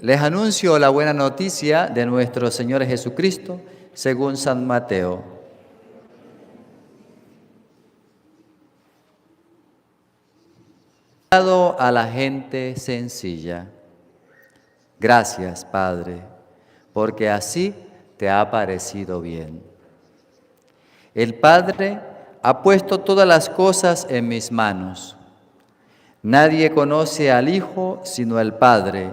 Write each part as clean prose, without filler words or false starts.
Les anuncio la buena noticia de nuestro Señor Jesucristo según San Mateo. Dado a la gente sencilla. Gracias, Padre, porque así te ha parecido bien. El Padre ha puesto todas las cosas en mis manos. Nadie conoce al Hijo sino el Padre,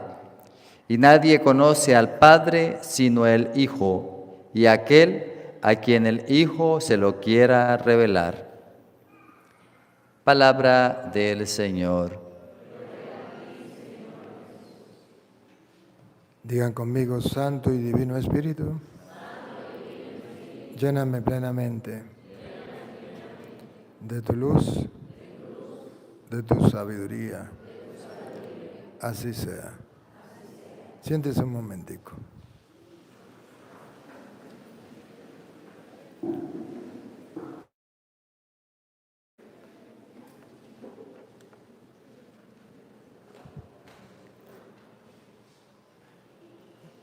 y nadie conoce al Padre sino el Hijo, y aquel a quien el Hijo se lo quiera revelar. Palabra del Señor. Digan conmigo, Santo y Divino Espíritu, lléname plenamente de tu luz, de tu sabiduría. Así sea. Siéntese un momentico.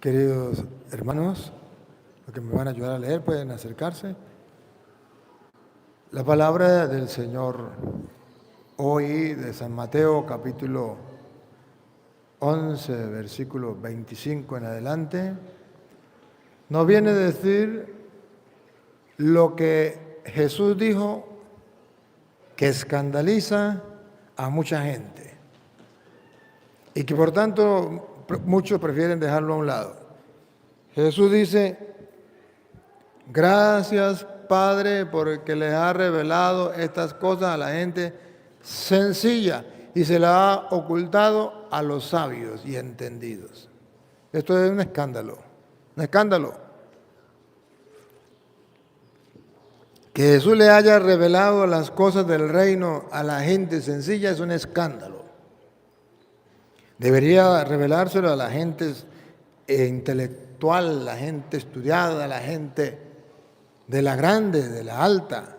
Queridos hermanos, los que me van a ayudar a leer pueden acercarse. La palabra del Señor hoy de San Mateo, capítulo 11, versículo 25 en adelante, nos viene a decir lo que Jesús dijo que escandaliza a mucha gente y que por tanto muchos prefieren dejarlo a un lado. Jesús dice: gracias, Padre, porque les ha revelado estas cosas a la gente sencilla y se las ha ocultado a los sabios y entendidos. Esto es un escándalo, un escándalo. Que Jesús le haya revelado las cosas del reino a la gente sencilla es un escándalo. Debería revelárselo a la gente intelectual, la gente estudiada, la gente de la grande, de la alta.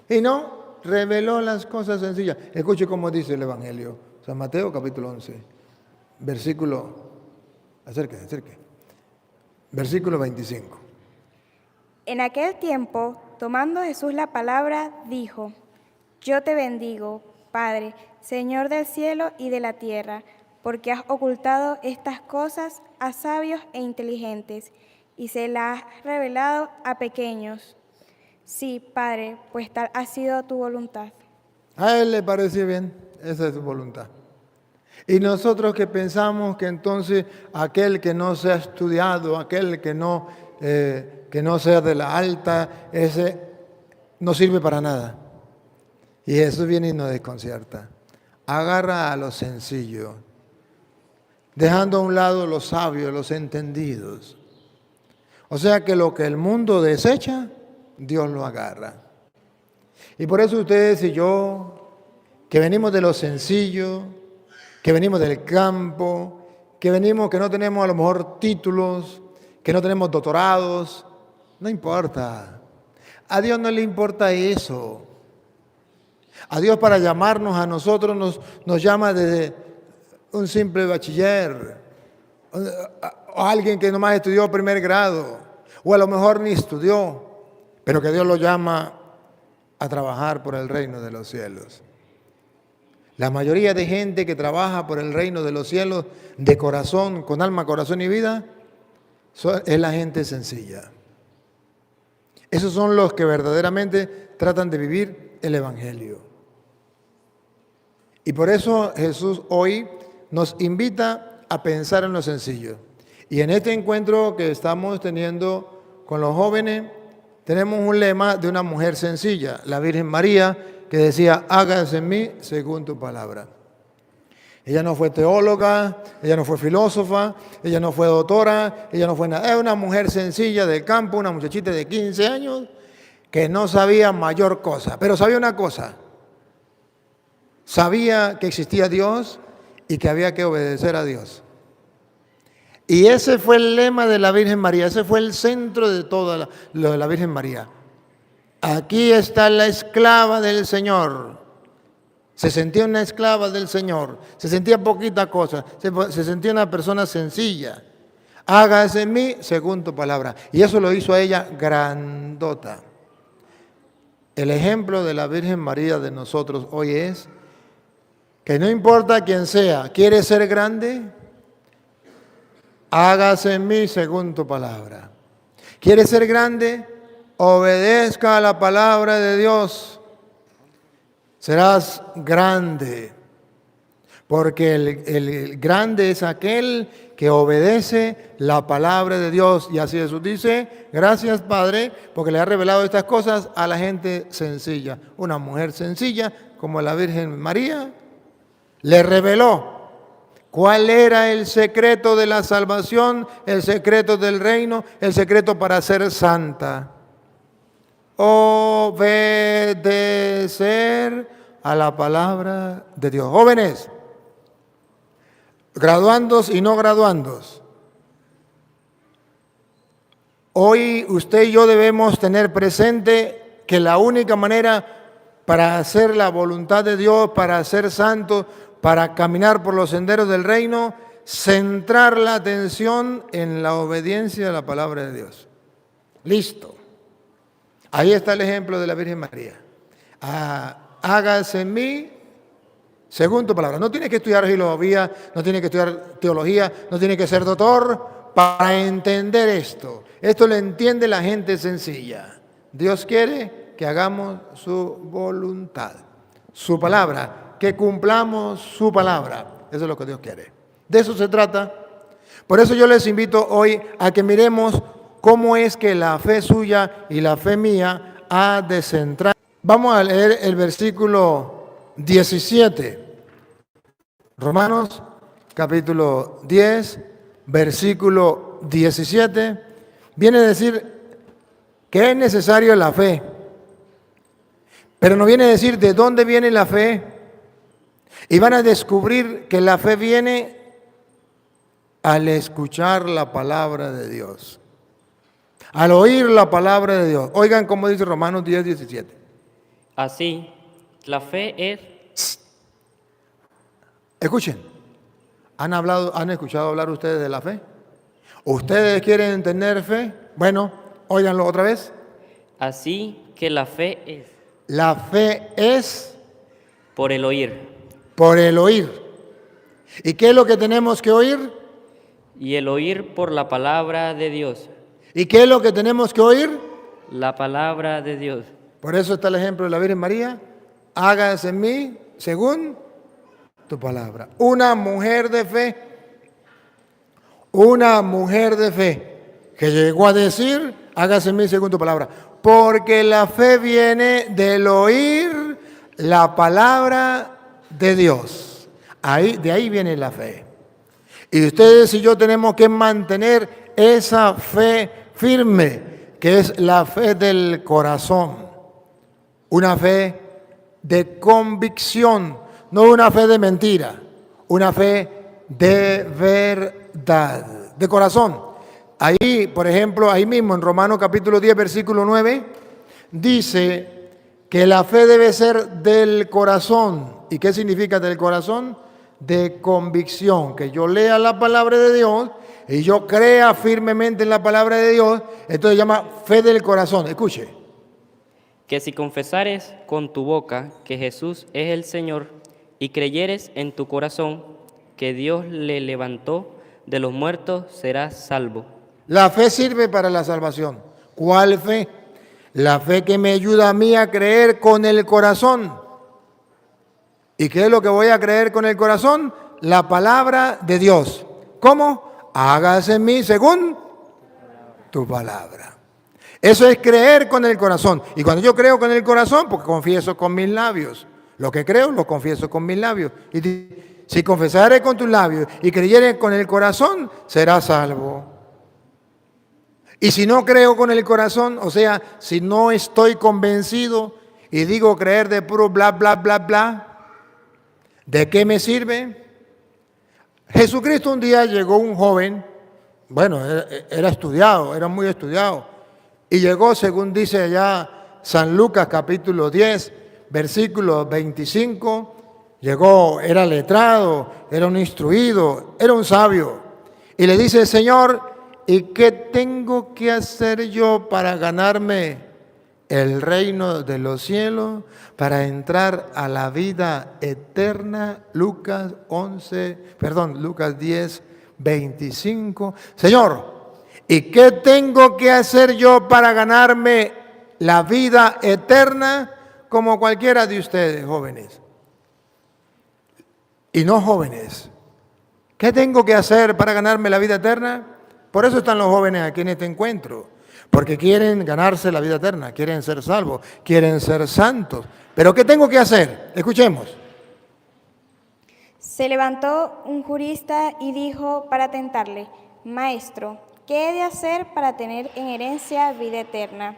Y no, reveló las cosas sencillas. Escuche cómo dice el Evangelio. San Mateo, capítulo 11, versículo, acérquese, versículo 25. En aquel tiempo, tomando Jesús la palabra, dijo: Yo te bendigo, Padre, Señor del cielo y de la tierra, porque has ocultado estas cosas a sabios e inteligentes, y se las has revelado a pequeños. Sí, Padre, pues tal ha sido tu voluntad. A Él le pareció bien, esa es su voluntad. Y nosotros que pensamos que entonces aquel que no sea estudiado, aquel que no sea de la alta, ese no sirve para nada. Y Jesús viene y nos desconcierta. Agarra a los sencillos, dejando a un lado los sabios, los entendidos. O sea que lo que el mundo desecha, Dios lo agarra. Y por eso ustedes y yo, que venimos de lo sencillo, que venimos del campo, que no tenemos a lo mejor títulos, que no tenemos doctorados, no importa. A Dios no le importa eso. A Dios, para llamarnos a nosotros, nos llama desde un simple bachiller, o alguien que nomás estudió primer grado, o a lo mejor ni estudió, pero que Dios lo llama a trabajar por el reino de los cielos. La mayoría de gente que trabaja por el reino de los cielos de corazón, con alma, corazón y vida, es la gente sencilla. Esos son los que verdaderamente tratan de vivir el Evangelio. Y por eso Jesús hoy nos invita a pensar en lo sencillo. Y en este encuentro que estamos teniendo con los jóvenes, tenemos un lema de una mujer sencilla, la Virgen María, que decía: hágase en mí según tu palabra. Ella no fue teóloga, ella no fue filósofa, ella no fue doctora, ella no fue nada. Es una mujer sencilla del campo, una muchachita de 15 años que no sabía mayor cosa, pero sabía una cosa. Sabía que existía Dios y que había que obedecer a Dios. Y ese fue el lema de la Virgen María, ese fue el centro de todo lo de la Virgen María. Aquí está la esclava del Señor. Se sentía una esclava del Señor, se sentía poquita cosa, se sentía una persona sencilla. Hágase en mí según tu palabra. Y eso lo hizo a ella grandota. El ejemplo de la Virgen María de nosotros hoy es que no importa quién sea, ¿quiere ser grande? Hágase en mí según tu palabra. ¿Quiere ser grande? Obedezca a la palabra de Dios. Serás grande. Porque el grande es aquel que obedece la palabra de Dios. Y así Jesús dice, gracias Padre, porque le ha revelado estas cosas a la gente sencilla. Una mujer sencilla como la Virgen María le reveló cuál era el secreto de la salvación, el secreto del reino, el secreto para ser santa. Obedecer a la palabra de Dios. Jóvenes, graduandos y no graduandos, hoy usted y yo debemos tener presente que la única manera para hacer la voluntad de Dios, para ser santo, para caminar por los senderos del reino, centrar la atención en la obediencia a la palabra de Dios. Listo. Ahí está el ejemplo de la Virgen María. Hágase en mí según tu palabra. No tiene que estudiar filosofía, no tiene que estudiar teología, no tiene que ser doctor para entender esto. Esto lo entiende la gente sencilla. Dios quiere que hagamos su voluntad, su palabra, que cumplamos su palabra. Eso es lo que Dios quiere. De eso se trata. Por eso yo les invito hoy a que miremos cómo es que la fe suya y la fe mía ha de centrar. Vamos a leer el versículo 17. Romanos, capítulo 10, versículo 17. Viene a decir que es necesario la fe. Pero no viene a decir de dónde viene la fe. Y van a descubrir que la fe viene al escuchar la palabra de Dios. Al oír la palabra de Dios. Oigan cómo dice Romanos 10, 17. Así, la fe es... Escuchen. ¿Han escuchado hablar ustedes de la fe? ¿Ustedes quieren tener fe? Bueno, óiganlo otra vez. Así que la fe es... La fe es... por el oír. Por el oír. ¿Y qué es lo que tenemos que oír? Y el oír por la palabra de Dios. ¿Y qué es lo que tenemos que oír? La palabra de Dios. Por eso está el ejemplo de la Virgen María. Hágase en mí según tu palabra. Una mujer de fe. Una mujer de fe que llegó a decir, hágase en mí según tu palabra. Porque la fe viene del oír la palabra de Dios. De ahí viene la fe. Y ustedes y yo tenemos que mantener esa fe firme, que es la fe del corazón. Una fe de convicción, no una fe de mentira, una fe de verdad, de corazón. Ahí, por ejemplo, ahí mismo en Romanos capítulo 10, versículo 9, dice que la fe debe ser del corazón. ¿Y qué significa del corazón? De convicción, que yo lea la palabra de Dios y yo crea firmemente en la palabra de Dios. Esto se llama fe del corazón. Escuche. Que si confesares con tu boca que Jesús es el Señor y creyeres en tu corazón que Dios le levantó de los muertos, serás salvo. La fe sirve para la salvación. ¿Cuál fe? La fe que me ayuda a mí a creer con el corazón. ¿Y qué es lo que voy a creer con el corazón? La palabra de Dios. ¿Cómo? Hágase en mí según tu palabra. Eso es creer con el corazón. Y cuando yo creo con el corazón, porque confieso con mis labios. Lo que creo, lo confieso con mis labios. Y si confesare con tus labios y creyere con el corazón, serás salvo. Y si no creo con el corazón, o sea, si no estoy convencido y digo creer de puro bla, bla, bla, bla, ¿de qué me sirve? Jesucristo un día llegó un joven, bueno, era estudiado, era muy estudiado, y llegó, según dice allá San Lucas capítulo 10, versículo 25, Llegó, era letrado, era un instruido, era un sabio. Y le dice, Señor, ¿y qué tengo que hacer yo para ganarme el reino de los cielos, para entrar a la vida eterna? Lucas 10, 25. Señor, ¿y qué tengo que hacer yo para ganarme la vida eterna? Como cualquiera de ustedes, jóvenes y no jóvenes. ¿Qué tengo que hacer para ganarme la vida eterna? Por eso están los jóvenes aquí en este encuentro, porque quieren ganarse la vida eterna, quieren ser salvos, quieren ser santos. ¿Pero qué tengo que hacer? Escuchemos. Se levantó un jurista y dijo para tentarle, Maestro, ¿qué he de hacer para tener en herencia vida eterna?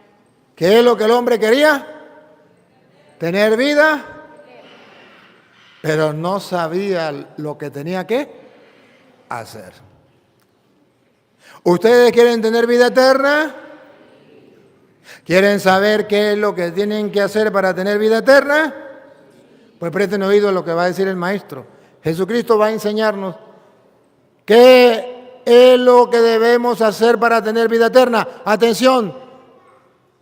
¿Qué es lo que el hombre quería? Tener vida, pero no sabía lo que tenía que hacer. ¿Ustedes quieren tener vida eterna? ¿Quieren saber qué es lo que tienen que hacer para tener vida eterna? Pues presten oído a lo que va a decir el maestro. Jesucristo va a enseñarnos qué es lo que debemos hacer para tener vida eterna. Atención,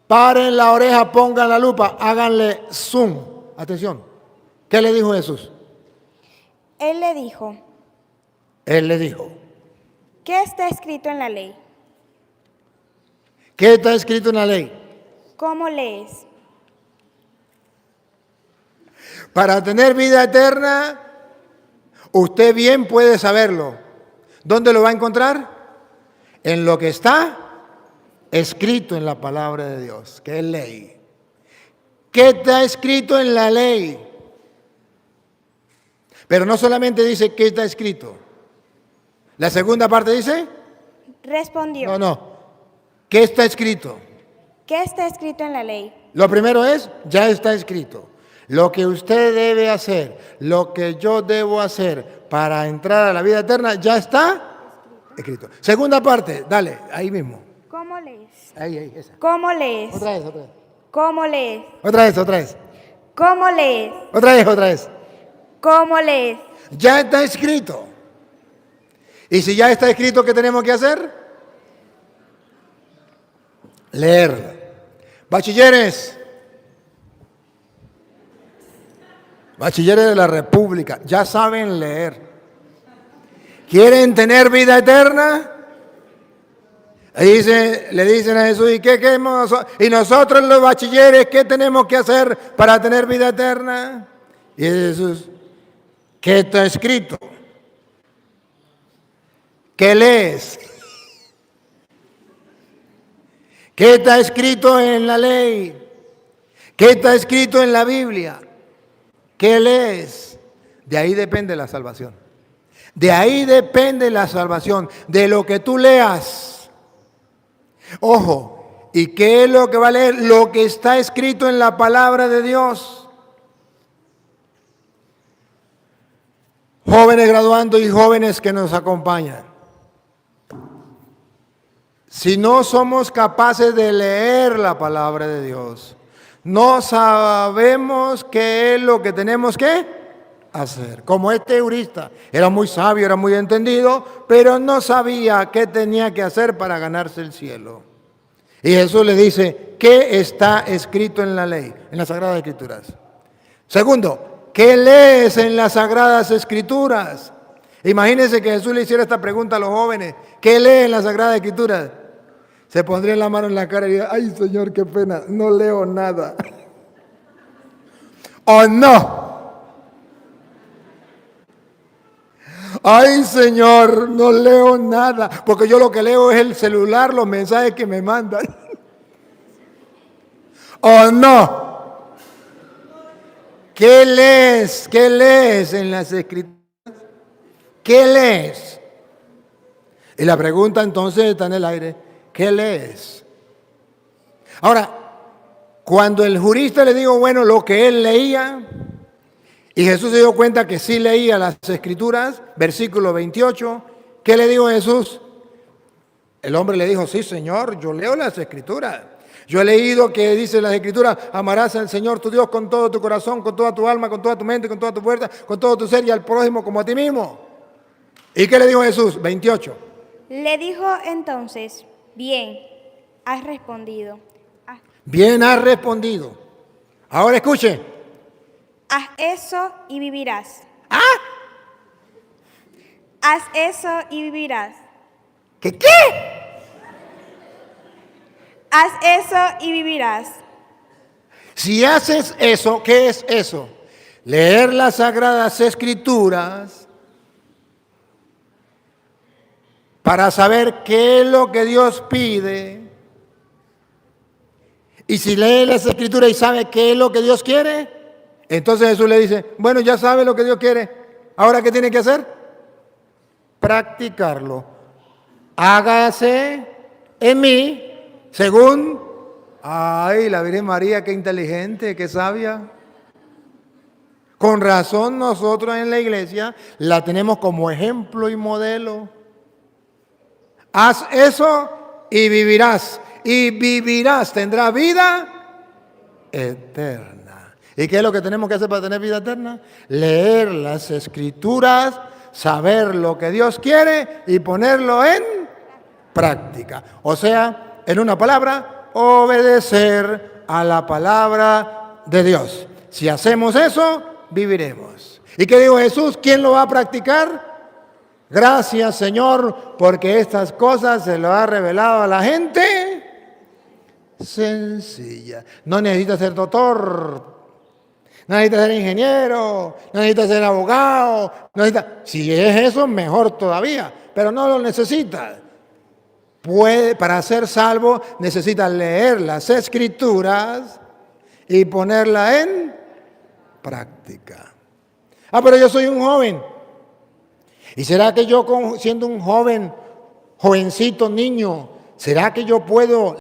paren la oreja, pongan la lupa, háganle zoom. Atención, ¿qué le dijo Jesús? Él le dijo, ¿qué está escrito en la ley? ¿Qué está escrito en la ley? ¿Cómo lees? Para tener vida eterna, usted bien puede saberlo. ¿Dónde lo va a encontrar? En lo que está escrito en la palabra de Dios, que es ley. ¿Qué está escrito en la ley? Pero no solamente dice qué está escrito. La segunda parte dice... Respondió. No. ¿Qué está escrito? ¿Qué está escrito en la ley? Lo primero es, ya está escrito. Lo que usted debe hacer, lo que yo debo hacer para entrar a la vida eterna, ya está escrito. Segunda parte, dale, ahí mismo. ¿Cómo lees? Ahí, esa. ¿Cómo lees? Otra vez. ¿Cómo lees? Otra vez. ¿Cómo lees? Otra vez. ¿Cómo lees? Ya está escrito. Y si ya está escrito, ¿qué tenemos que hacer? Leerlo. Bachilleres de la República, ya saben leer. ¿Quieren tener vida eterna? Le dicen a Jesús, ¿y nosotros los bachilleres qué tenemos que hacer para tener vida eterna? Y Jesús, ¿qué está escrito? ¿Qué lees? ¿Qué está escrito en la ley? ¿Qué está escrito en la Biblia? ¿Qué lees? De ahí depende la salvación. De ahí depende la salvación, de lo que tú leas. Ojo, ¿y qué es lo que va a leer? Lo que está escrito en la palabra de Dios. Jóvenes graduandos y jóvenes que nos acompañan. Si no somos capaces de leer la palabra de Dios, no sabemos qué es lo que tenemos que hacer. Como este jurista, era muy sabio, era muy entendido, pero no sabía qué tenía que hacer para ganarse el cielo. Y Jesús le dice, ¿qué está escrito en la ley, en las Sagradas Escrituras? Segundo, ¿qué lees en las Sagradas Escrituras? Imagínense que Jesús le hiciera esta pregunta a los jóvenes, ¿qué lee en las Sagradas Escrituras? Se pondría la mano en la cara y diría, ay Señor, qué pena, no leo nada. ¿O no? Ay Señor, no leo nada, porque yo lo que leo es el celular, los mensajes que me mandan. ¿O no? ¿Qué lees? ¿Qué lees en las Escrituras? ¿Qué lees? Y la pregunta entonces está en el aire. ¿Qué lees? Ahora, cuando el jurista le dijo, bueno, lo que él leía, y Jesús se dio cuenta que sí leía las Escrituras, versículo 28, ¿qué le dijo Jesús? El hombre le dijo, sí, Señor, yo leo las Escrituras. Yo he leído que dice en las Escrituras, amarás al Señor tu Dios con todo tu corazón, con toda tu alma, con toda tu mente, con toda tu fuerza, con todo tu ser y al prójimo como a ti mismo. ¿Y qué le dijo Jesús? 28. Le dijo entonces, bien, has respondido. Bien has respondido. Ahora escuche. Haz eso y vivirás. ¿Ah? Haz eso y vivirás. ¿Qué qué? Haz eso y vivirás. Si haces eso, ¿qué es eso? Leer las Sagradas Escrituras para saber qué es lo que Dios pide. Y si lee las Escrituras y sabe qué es lo que Dios quiere, entonces Jesús le dice, bueno, ya sabe lo que Dios quiere. ¿Ahora qué tiene que hacer? Practicarlo. Hágase en mí según... Ay, la Virgen María, qué inteligente, qué sabia. Con razón nosotros en la iglesia la tenemos como ejemplo y modelo. Haz eso y vivirás. Y vivirás, tendrás vida eterna. ¿Y qué es lo que tenemos que hacer para tener vida eterna? Leer las Escrituras, saber lo que Dios quiere y ponerlo en práctica. O sea, en una palabra, obedecer a la palabra de Dios. Si hacemos eso, viviremos. ¿Y qué dijo Jesús? ¿Quién lo va a practicar? Gracias, Señor, porque estas cosas se lo ha revelado a la gente sencilla. No necesita ser doctor, no necesita ser ingeniero, no necesita ser abogado, si es eso, mejor todavía, pero no lo necesita. Para ser salvo necesita leer las Escrituras y ponerla en práctica. Pero yo soy un joven. ¿Y será que yo, siendo un jovencito, niño, será que yo puedo